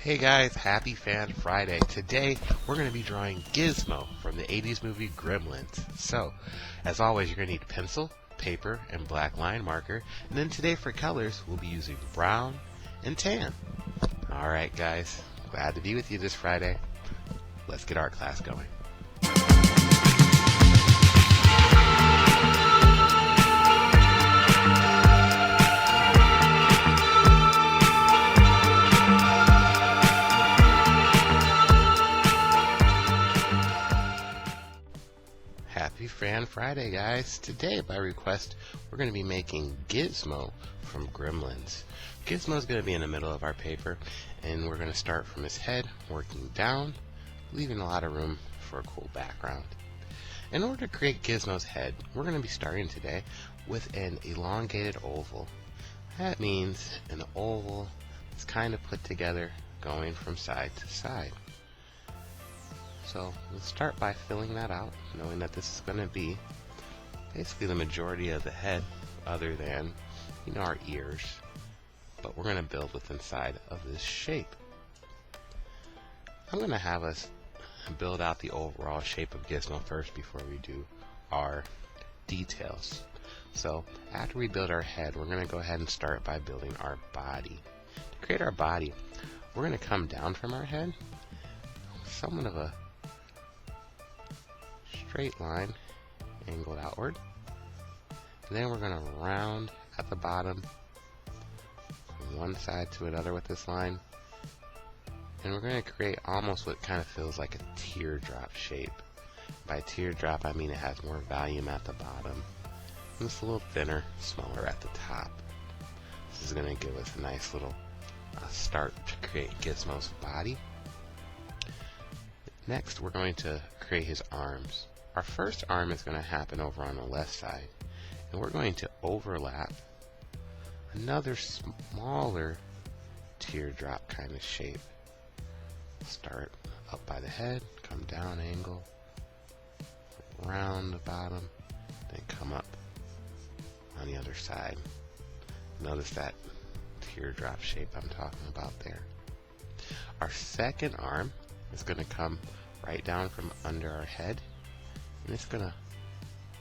Hey guys, happy Fan Friday. Today we're going to be drawing Gizmo from the 80s movie Gremlins. So, as always, you're going to need pencil, paper, and black line marker. And then today for colors, we'll be using brown and tan. Alright guys, glad to be with you this Friday. Let's get art class going. Happy Fan Friday, guys. Today, by request, we're going to be making Gizmo from Gremlins. Gizmo is going to be in the middle of our paper, and we're going to start from his head, working down, leaving a lot of room for a cool background. In order to create Gizmo's head, we're going to be starting today with an elongated oval. That means an oval that's kind of put together, going from side to side. So let's start by filling that out, knowing that this is going to be basically the majority of the head, other than, our ears. But we're going to build with inside of this shape. I'm going to have us build out the overall shape of Gizmo first before we do our details. So after we build our head, we're going to go ahead and start by building our body. To create our body, we're going to come down from our head, somewhat of a straight line angled outward, and then we're going to round at the bottom from one side to another with this line, and we're going to create almost what kind of feels like a teardrop shape. By teardrop, I mean it has more volume at the bottom and it's a little thinner, smaller at the top. This is going to give us a nice little start to create Gizmo's body. Next, we're going to create his arms. Our first arm is going to happen over on the left side, and we're going to overlap another smaller teardrop kind of shape. Start up by the head, come down angle, around the bottom, then come up on the other side. Notice that teardrop shape I'm talking about there. Our second arm is going to come right down from under our head, and it's going to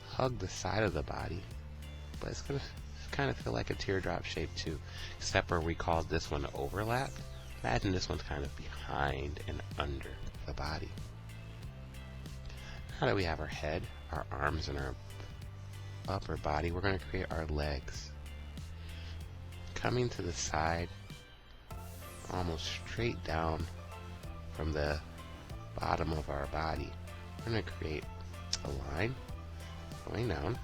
hug the side of the body, but it's going to kind of feel like a teardrop shape too, except where we called this one overlap. Imagine this one's kind of behind and under the body. Now that we have our head, our arms, and our upper body, we're going to create our legs. Coming to the side, almost straight down from the bottom of our body, we're going to create a line going down.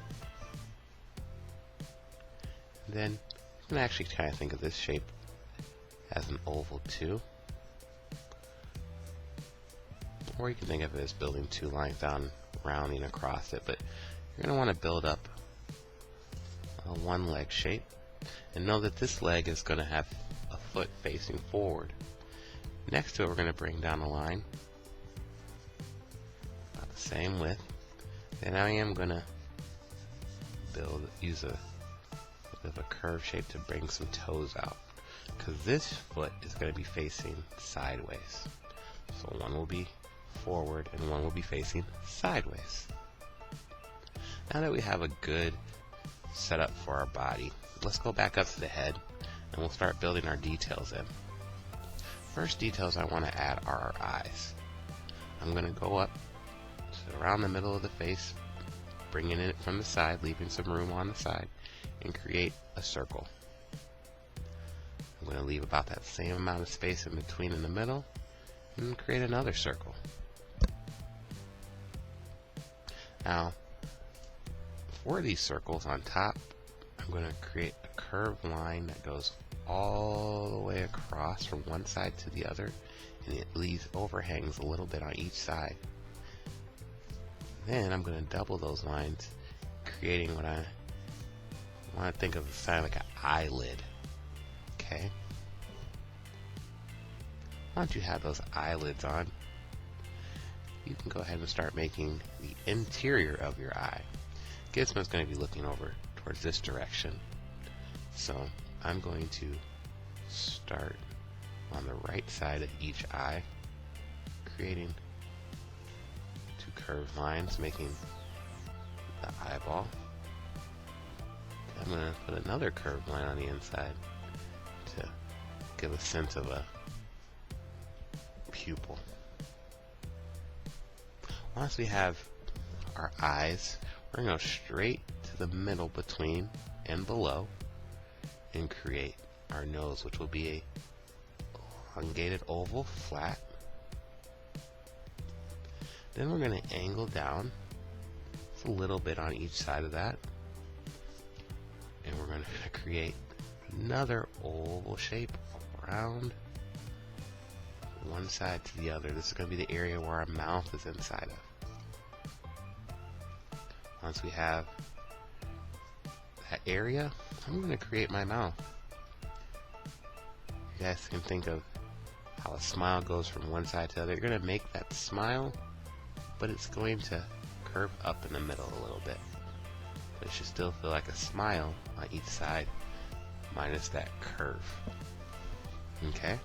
And then you can actually kind of think of this shape as an oval too. Or you can think of it as building two lines down, rounding across it. But you're going to want to build up a one leg shape. And know that this leg is going to have a foot facing forward. Next to it, we're going to bring down a line about the same width. And I am going to use a bit of a curve shape to bring some toes out, because this foot is going to be facing sideways. So one will be forward and one will be facing sideways. Now that we have a good setup for our body, let's go back up to the head and we'll start building our details in. First details I want to add are our eyes. I'm going to go up to around the middle of the face, bringing it from the side, leaving some room on the side, and create a circle. I'm going to leave about that same amount of space in between in the middle and create another circle. Now, for these circles on top, I'm going to create a curved line that goes all the way across from one side to the other, and it leaves overhangs a little bit on each side. Then I'm going to double those lines, creating what I want to think of as kind of like an eyelid. Okay? Once you have those eyelids on, you can go ahead and start making the interior of your eye. Gizmo's going to be looking over towards this direction. So I'm going to start on the right side of each eye, creating two curved lines, making the eyeball. I'm going to put another curved line on the inside to give a sense of a pupil. Once we have our eyes, we're going to go straight to the middle between and below and create our nose, which will be a elongated oval, flat. Then we're going to angle down just a little bit on each side of that, and we're going to create another oval shape around one side to the other. This is going to be the area where our mouth is inside of. Once we have that area, I'm going to create my mouth. You guys can think of how a smile goes from one side to the other. You're going to make that smile, but it's going to curve up in the middle a little bit. But it should still feel like a smile on each side, minus that curve. Okay?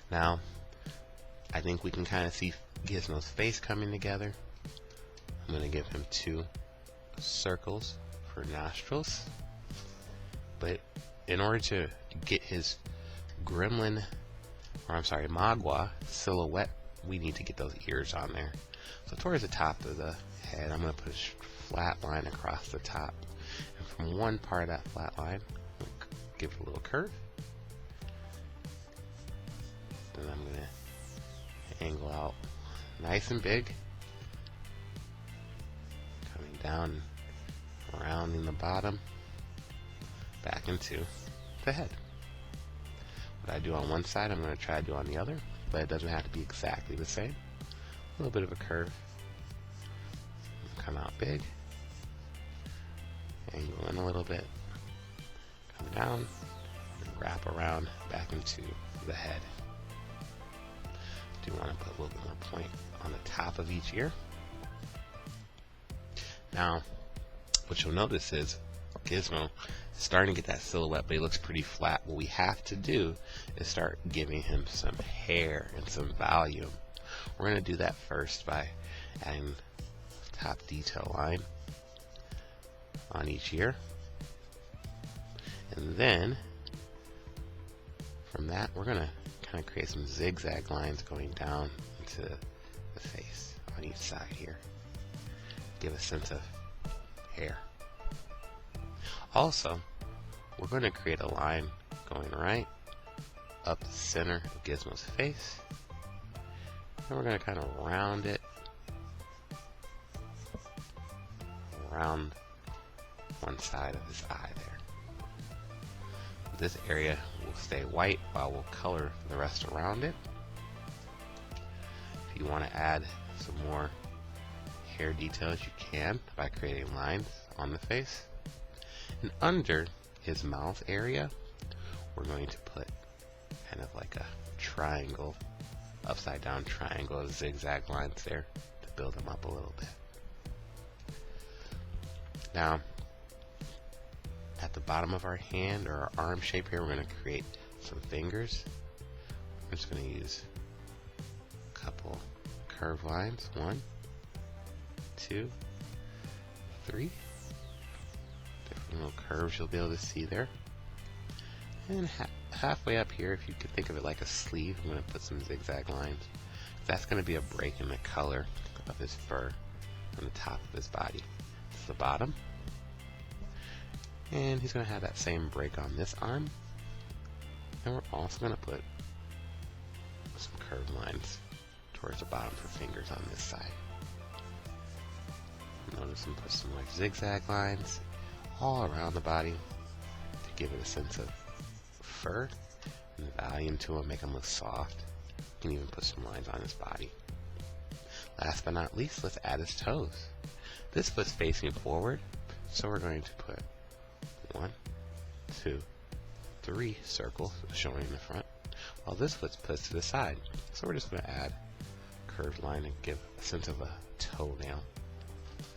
Now, I think we can kind of see Gizmo's face coming together. I'm going to give him two circles for nostrils. But in order to get his gremlin, or I'm sorry, Magua silhouette, we need to get those ears on there. So towards the top of the head, I'm going to put a flat line across the top. And from one part of that flat line, I'm going to give it a little curve. Then I'm going to angle out nice and big, coming down, rounding the bottom, back into the head. What I do on one side, I'm going to try to do on the other, but it doesn't have to be exactly the same. A little bit of a curve. Come out big, angle in a little bit, come down, and wrap around back into the head. Do want to put a little bit more point on the top of each ear. Now, what you'll notice is Gizmo is starting to get that silhouette, but he looks pretty flat. What we have to do is start giving him some hair and some volume. We're going to do that first by adding a top detail line on each ear. And then, from that, we're going to kind of create some zigzag lines going down into the face on each side here. Give a sense of hair. Also, we're going to create a line going right up the center of Gizmo's face. And we're going to kind of round it around one side of his eye there. This area will stay white while we'll color the rest around it. If you want to add some more hair details, you can by creating lines on the face. And under his mouth area, we're going to put kind of like a triangle, upside down triangle of zigzag lines there to build him up a little bit. Now, at the bottom of our hand or our arm shape here, we're going to create some fingers. I'm just going to use a couple curved lines. 1, 2, 3. Different little curves you'll be able to see there. And halfway up here, if you could think of it like a sleeve, I'm going to put some zigzag lines. That's going to be a break in the color of his fur on the top of his body. This is the bottom. And he's going to have that same break on this arm. And we're also going to put some curved lines towards the bottom for fingers on this side. Notice and put some like zigzag lines all around the body to give it a sense of fur and volume to him, make him look soft. You can even put some lines on his body. Last but not least, let's add his toes. This foot's facing forward, so we're going to put 1, 2, 3 circles showing in the front, while this foot's put to the side. So we're just going to add a curved line and give a sense of a toenail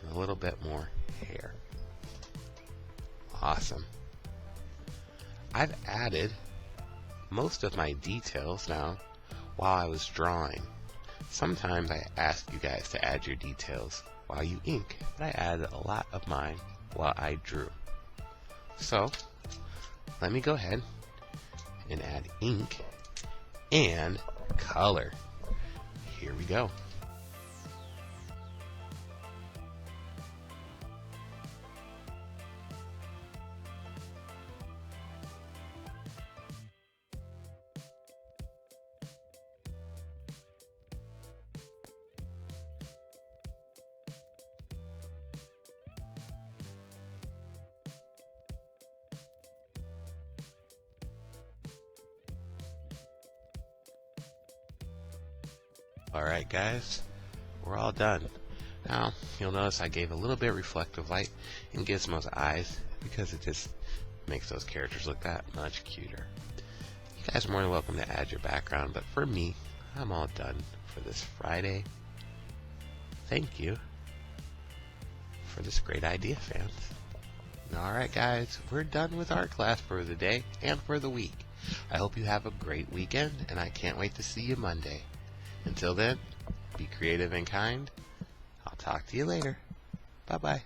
and a little bit more hair. Awesome. I've added most of my details now while I was drawing. Sometimes I ask you guys to add your details while you ink, but I added a lot of mine while I drew. So let me go ahead and add ink and color. Here we go. Alright guys, we're all done. Now, you'll notice I gave a little bit of reflective light in Gizmo's eyes because it just makes those characters look that much cuter. You guys are more than welcome to add your background, but for me, I'm all done for this Friday. Thank you for this great idea, fans. Alright guys, we're done with art class for the day and for the week. I hope you have a great weekend, and I can't wait to see you Monday. Until then, be creative and kind. I'll talk to you later. Bye-bye.